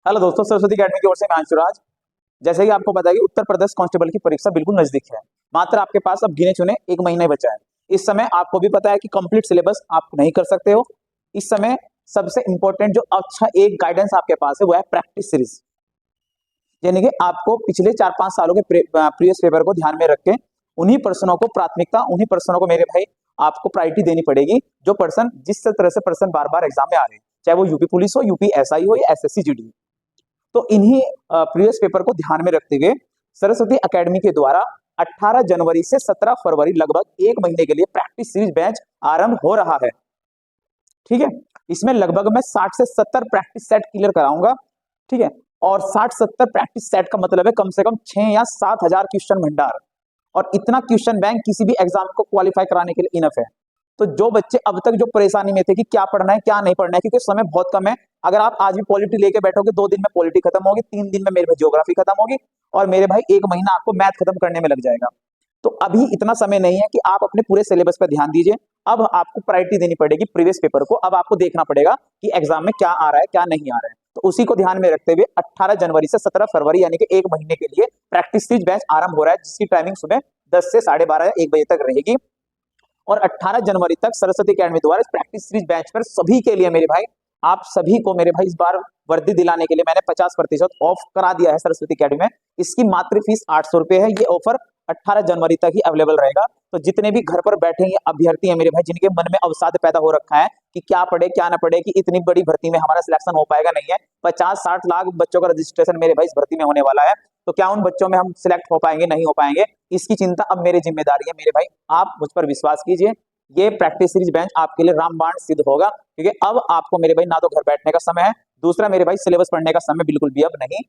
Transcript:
Hello दोस्तों, Saraswati academy की ओर से मैं अंशुराज। जैसे कि आपको पता है कि उत्तर प्रदेश कांस्टेबल की परीक्षा बिल्कुल नजदीक है। मात्र आपके पास अब गिने चुने एक महीने बचा है। इस समय आपको भी पता है कि कंप्लीट सिलेबस आप नहीं कर सकते हो। इस समय सबसे इंपॉर्टेंट जो अच्छा एक गाइडेंस आपके पास है वो है प्रैक्टिस सीरीज। यानी कि आपको पिछले 4-5 सालों के प्रीवियस पेपर को ध्यान में रख के उन्हीं पर्सनों को प्राथमिकता, उन्हीं पर्सनों को मेरे भाई आपको प्रायोरिटी देनी पड़ेगी। जो पर्सन जिस तरह से पर्सन बार बार एग्जाम में आ रहे हैं, चाहे वो यूपी पुलिस हो, यूपी एसआई हो या एसएससी जीडी हो। तो इन्हीं प्रीवियस पेपर को ध्यान में रखते हुए सरस्वती एकेडमी के द्वारा 18 जनवरी से 17 फरवरी लगभग एक महीने के लिए प्रैक्टिस सीरीज बैच आरंभ हो रहा है। ठीक है, इसमें लगभग मैं 60 से 70 प्रैक्टिस सेट क्लियर कराऊंगा। ठीक है, और 60-70 प्रैक्टिस सेट का मतलब है कम से कम 6 या 7 हजार क्वेश्चन भंडार। और इतना क्वेश्चन बैंक किसी भी एग्जाम को क्वालिफाई कराने के लिए इनफ है। तो जो बच्चे अब तक जो परेशानी में थे कि क्या पढ़ना है क्या नहीं पढ़ना है, क्योंकि समय बहुत कम है। अगर आप आज भी पॉलिटी लेके बैठोगे 2 दिन में पॉलिटी खत्म होगी, 3 दिन में मेरे भाई ज्योग्राफी खत्म होगी, और मेरे भाई 1 महीना आपको मैथ खत्म करने में लग जाएगा। तो अभी इतना समय नहीं है कि आप अपने पूरे सिलेबस पर ध्यान दीजिए। अब आपको प्रायोरिटी देनी पड़ेगी प्रीवियस पेपर को। अब आपको देखना पड़ेगा कि एग्जाम में क्या आ रहा है क्या नहीं आ रहा है। तो उसी को ध्यान में रखते हुए 18 जनवरी से 17 फरवरी यानी कि 1 महीने के लिए प्रैक्टिस सीरीज बैच आरंभ हो रहा है, जिसकी टाइमिंग सुबह 10 से 12:30 या 1 बजे तक रहेगी। और 18 जनवरी तक सरस्वती अकेडमी द्वारा इस प्रैक्टिस सीरीज बैच पर सभी के लिए मेरे भाई, आप सभी को मेरे भाई इस बार वर्दी दिलाने के लिए मैंने 50% ऑफ करा दिया है सरस्वती अकेडमी में। इसकी मात्र फीस 800 रुपए है। ये ऑफर 18 जनवरी तक ही अवेलेबल रहेगा। तो जितने भी घर पर बैठे ये अभ्यर्थी हैं मेरे भाई, जिनके मन में अवसाद पैदा हो रखा है कि क्या पढ़े क्या ना पढ़े, कि इतनी बड़ी भर्ती में हमारा सिलेक्शन हो पाएगा नहीं है, 50-60 लाख बच्चों का रजिस्ट्रेशन मेरे भाई इस भर्ती में होने वाला है, तो क्या उन बच्चों में हम सिलेक्ट हो पाएंगे नहीं हो पाएंगे, इसकी चिंता अब मेरी जिम्मेदारी है मेरे भाई। आप मुझ पर विश्वास कीजिए, ये प्रैक्टिस सीरीज बेंच आपके लिए रामबाण सिद्ध होगा। क्योंकि अब आपको मेरे भाई ना तो घर बैठने का समय है, दूसरा मेरे भाई सिलेबस पढ़ने का समय बिल्कुल भी अब नहीं